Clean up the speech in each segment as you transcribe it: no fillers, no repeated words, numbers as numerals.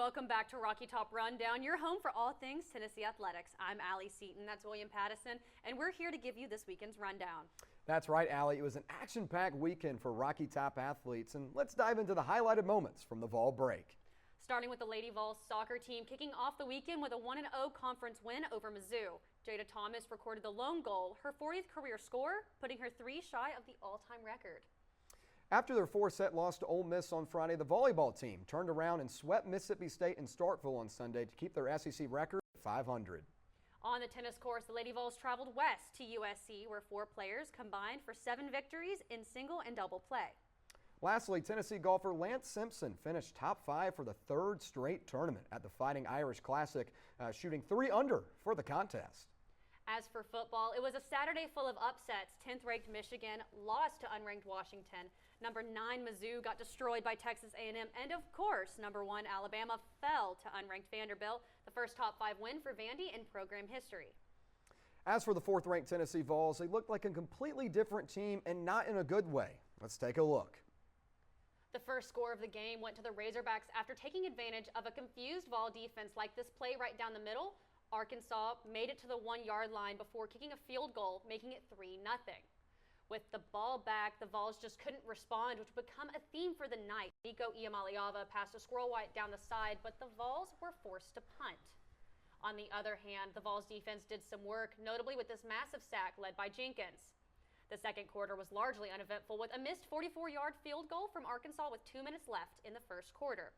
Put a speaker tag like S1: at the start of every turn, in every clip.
S1: welcome back to Rocky Top Rundown, your home for all things Tennessee athletics. I'm Alli Seaton, that's William Pattison, and we're here to give you this weekend's rundown.
S2: That's right, Alli. It was an action-packed weekend for Rocky Top athletes, and let's dive into the highlighted moments from the Vol break.
S1: Starting with the Lady Vols soccer team kicking off the weekend with a 1-0 conference win over Mizzou. Jada Thomas recorded the lone goal, her 40th career score, putting her 3 shy of the all-time record.
S2: After their 4-set loss to Ole Miss on Friday, the volleyball team turned around and swept Mississippi State and Starkville on Sunday to keep their SEC record at 500.
S1: On the tennis course, the Lady Vols traveled west to USC, where 4 players combined for 7 victories in single and double play.
S2: Lastly, Tennessee golfer Lance Simpson finished top 5 for the 3rd straight tournament at the Fighting Irish Classic, shooting 3 under for the contest.
S1: As for football, it was a Saturday full of upsets. 10th-ranked Michigan lost to unranked Washington. Number 9 Mizzou got destroyed by Texas A&M, and of course, number 1 Alabama fell to unranked Vanderbilt, the first top 5 win for Vandy in program history.
S2: As for the 4th-ranked Tennessee Vols, they looked like a completely different team and not in a good way. Let's take a look.
S1: The first score of the game went to the Razorbacks after taking advantage of a confused Vol defense like this play right down the middle. Arkansas made it to the 1-yard line before kicking a field goal, making it 3-0. With the ball back, the Vols just couldn't respond, which would become a theme for the night. Nico Iamaleava passed a squirrel white down the side, but the Vols were forced to punt. On the other hand, the Vols defense did some work, notably with this massive sack led by Jenkins. The second quarter was largely uneventful with a missed 44-yard field goal from Arkansas with 2 minutes left in the first quarter.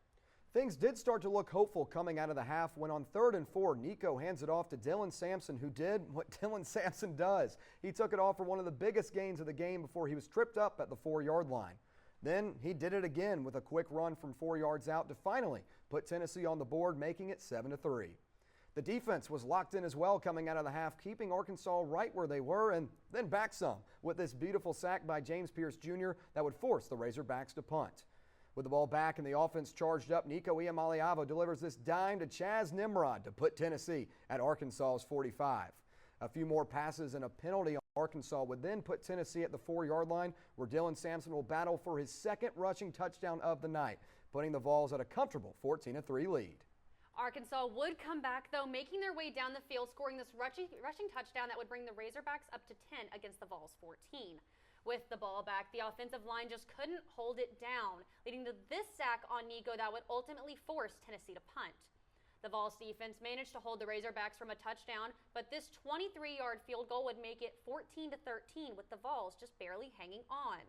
S2: Things did start to look hopeful coming out of the half when on 3rd and 4, Nico hands it off to Dylan Sampson, who did what Dylan Sampson does. He took it off for one of the biggest gains of the game before he was tripped up at the 4-yard line. Then he did it again with a quick run from 4 yards out to finally put Tennessee on the board, making it 7-3. The defense was locked in as well coming out of the half, keeping Arkansas right where they were and then back some with this beautiful sack by James Pierce Jr. that would force the Razorbacks to punt. With the ball back and the offense charged up, Nico Iamaleava delivers this dime to Chaz Nimrod to put Tennessee at Arkansas's 45. A few more passes and a penalty on Arkansas would then put Tennessee at the 4-yard line, where Dylan Sampson will battle for his 2nd rushing touchdown of the night, putting the Vols at a comfortable 14-3 lead.
S1: Arkansas would come back, though, making their way down the field, scoring this rushing touchdown that would bring the Razorbacks up to 10 against the Vols' 14. With the ball back, the offensive line just couldn't hold it down, leading to this sack on Nico that would ultimately force Tennessee to punt. The Vols defense managed to hold the Razorbacks from a touchdown, but this 23-yard field goal would make it 14-13, with the Vols just barely hanging on.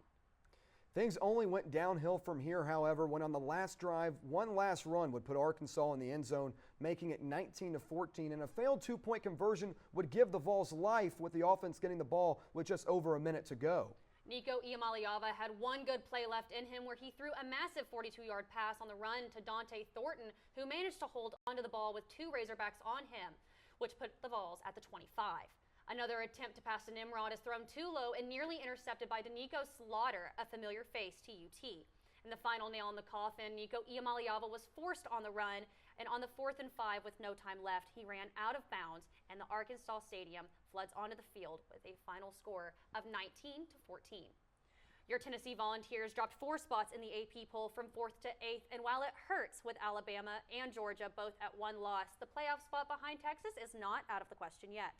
S2: Things only went downhill from here, however, when on the last drive, one last run would put Arkansas in the end zone, making it 19-14, and a failed 2-point conversion would give the Vols life with the offense getting the ball with just over a minute to go.
S1: Nico Iamaleava had one good play left in him where he threw a massive 42-yard pass on the run to Dante Thornton, who managed to hold onto the ball with 2 Razorbacks on him, which put the Vols at the 25. Another attempt to pass to Nimrod is thrown too low and nearly intercepted by Danico Slaughter, a familiar face to UT. In the final nail in the coffin, Nico Iamaleava was forced on the run, and on the 4th and 5 with no time left, he ran out of bounds, and the Arkansas Stadium floods onto the field with a final score of 19-14. Your Tennessee Volunteers dropped 4 spots in the AP poll from 4th to 8th, and while it hurts with Alabama and Georgia both at 1 loss, the playoff spot behind Texas is not out of the question yet.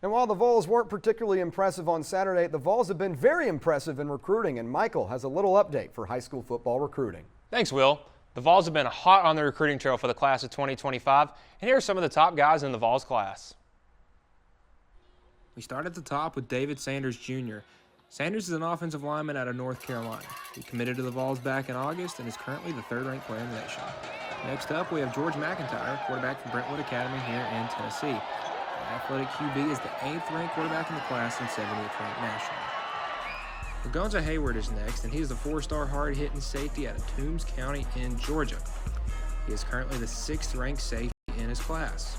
S2: And while the Vols weren't particularly impressive on Saturday, the Vols have been very impressive in recruiting, and Michael has a little update for high school football recruiting.
S3: Thanks, Will. The Vols have been hot on the recruiting trail for the class of 2025, and here are some of the top guys in the Vols class.
S4: We start at the top with David Sanders Jr. Sanders is an offensive lineman out of North Carolina. He committed to the Vols back in August and is currently the 3rd-ranked player in the nation. Next up, we have George McIntyre, quarterback from Brentwood Academy here in Tennessee. The athletic QB is the 8th-ranked quarterback in the class and 70th ranked nationally. Lagonza Hayward is next, and he is the 4-star hard-hitting safety out of Toombs County in Georgia. He is currently the 6th-ranked safety in his class.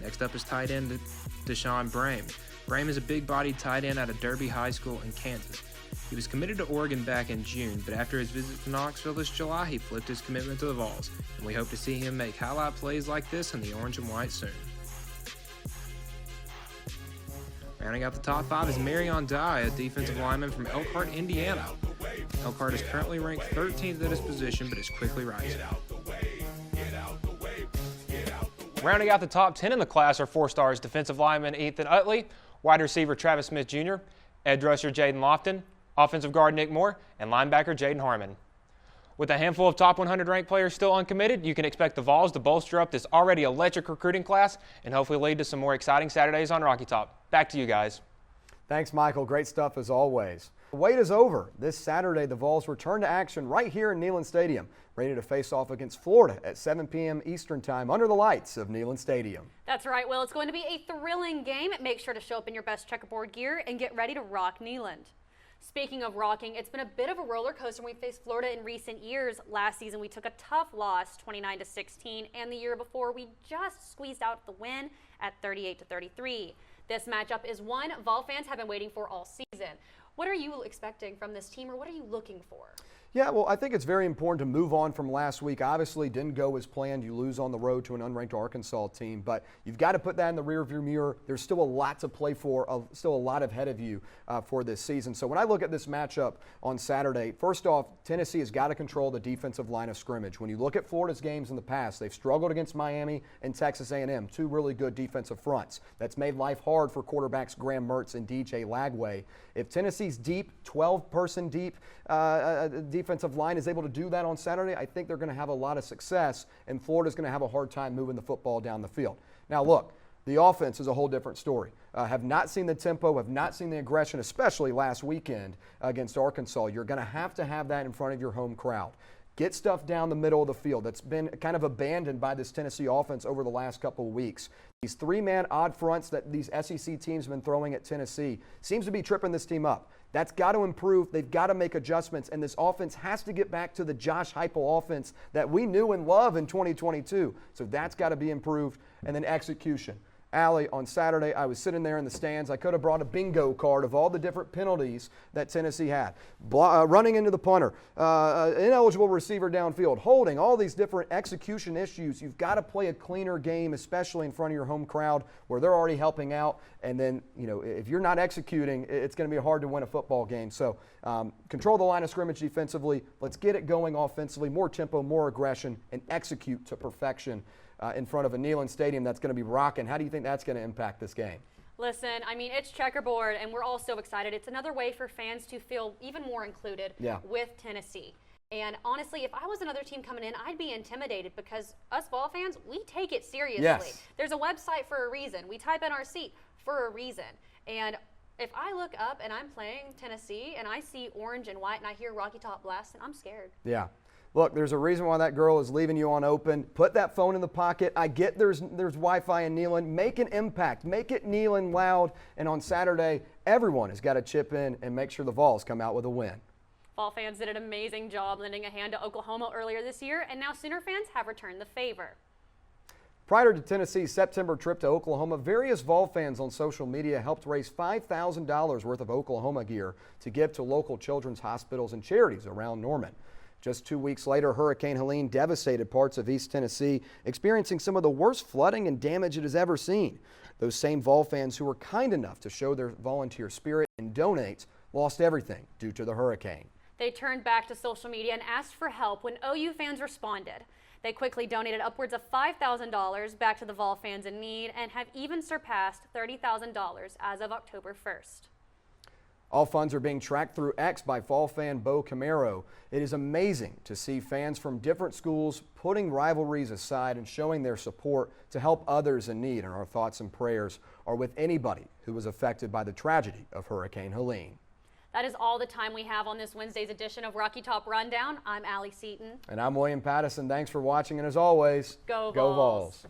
S4: Next up is tight end Deshaun Brame. Brame is a big-bodied tight end out of Derby High School in Kansas. He was committed to Oregon back in June, but after his visit to Knoxville this July, he flipped his commitment to the Vols, and we hope to see him make highlight plays like this in the orange and white soon. Rounding out the top 5 is Marion Dye, a defensive lineman from Elkhart, Indiana. Elkhart is currently ranked 13th at his position, but is quickly rising.
S3: Rounding out the top 10 in the class are 4 stars defensive lineman Ethan Utley, wide receiver Travis Smith Jr., edge rusher Jaden Lofton, offensive guard Nick Moore, and linebacker Jaden Harmon. With a handful of top 100 ranked players still uncommitted, you can expect the Vols to bolster up this already electric recruiting class and hopefully lead to some more exciting Saturdays on Rocky Top. Back to you guys.
S2: Thanks, Michael. Great stuff as always. The wait is over. This Saturday, the Vols return to action right here in Neyland Stadium, ready to face off against Florida at 7 p.m. Eastern Time under the lights of Neyland Stadium.
S1: That's right, Will. It's going to be a thrilling game. Make sure to show up in your best checkerboard gear and get ready to rock Neyland. Speaking of rocking, it's been a bit of a roller coaster when we faced Florida in recent years. Last season, we took a tough loss, 29-16, and the year before, we just squeezed out the win at 38-33. This matchup is one Vol fans have been waiting for all season. What are you expecting from this team, or what are you looking for?
S2: Yeah, well, I think it's very important to move on from last week. Obviously, didn't go as planned. You lose on the road to an unranked Arkansas team, but you've got to put that in the rearview mirror. There's still a lot to play for, still a lot ahead of you for this season. So when I look at this matchup on Saturday, first off, Tennessee has got to control the defensive line of scrimmage. When you look at Florida's games in the past, they've struggled against Miami and Texas A&M, 2 really good defensive fronts. That's made life hard for quarterbacks Graham Mertz and DJ Lagway. If Tennessee's deep, 12-person deep defensive line is able to do that on Saturday, I think they're going to have a lot of success, and Florida's going to have a hard time moving the football down the field. Now, look, the offense is a whole different story. Have not seen the tempo, have not seen the aggression, especially last weekend against Arkansas. You're going to have that in front of your home crowd. Get stuff down the middle of the field. That's been kind of abandoned by this Tennessee offense over the last couple of weeks. These 3-man odd fronts that these SEC teams have been throwing at Tennessee seems to be tripping this team up. That's got to improve. They've got to make adjustments, and this offense has to get back to the Josh Heupel offense that we knew and loved in 2022. So that's got to be improved. And then execution. Alli, on Saturday, I was sitting there in the stands. I could have brought a bingo card of all the different penalties that Tennessee had. Running into the punter, ineligible receiver downfield, holding, all these different execution issues. You've got to play a cleaner game, especially in front of your home crowd where they're already helping out. And then, if you're not executing, it's going to be hard to win a football game. So control the line of scrimmage defensively. Let's get it going offensively, more tempo, more aggression, and execute to perfection. In front of a Neyland Stadium that's going to be rocking. How do you think that's going to impact this game?
S1: Listen, I mean, it's checkerboard, and we're all so excited. It's another way for fans to feel even more included with Tennessee. And honestly, if I was another team coming in, I'd be intimidated because us Vol fans, we take it seriously.
S2: Yes.
S1: There's a website for a reason. We type in our seat for a reason. And if I look up and I'm playing Tennessee and I see orange and white and I hear Rocky Top blasting, I'm scared. Yeah.
S2: Look, there's a reason why that girl is leaving you on open. Put that phone in the pocket. I get there's Wi-Fi in Neyland. Make an impact. Make it Neyland loud. And on Saturday, everyone has got to chip in and make sure the Vols come out with a win.
S1: Vol fans did an amazing job lending a hand to Oklahoma earlier this year, and now Sooner fans have returned the favor.
S2: Prior to Tennessee's September trip to Oklahoma, various Vol fans on social media helped raise $5,000 worth of Oklahoma gear to give to local children's hospitals and charities around Norman. Just 2 weeks later, Hurricane Helene devastated parts of East Tennessee, experiencing some of the worst flooding and damage it has ever seen. Those same Vol fans who were kind enough to show their volunteer spirit and donate lost everything due to the hurricane.
S1: They turned back to social media and asked for help when OU fans responded. They quickly donated upwards of $5,000 back to the Vol fans in need and have even surpassed $30,000 as of October 1st.
S2: All funds are being tracked through X by Vol fan Bo Camaro. It is amazing to see fans from different schools putting rivalries aside and showing their support to help others in need. And our thoughts and prayers are with anybody who was affected by the tragedy of Hurricane Helene.
S1: That is all the time we have on this Wednesday's edition of Rocky Top Rundown. I'm Alli Seaton.
S2: And I'm William Pattison. Thanks for watching, and as always,
S1: go
S2: Vols.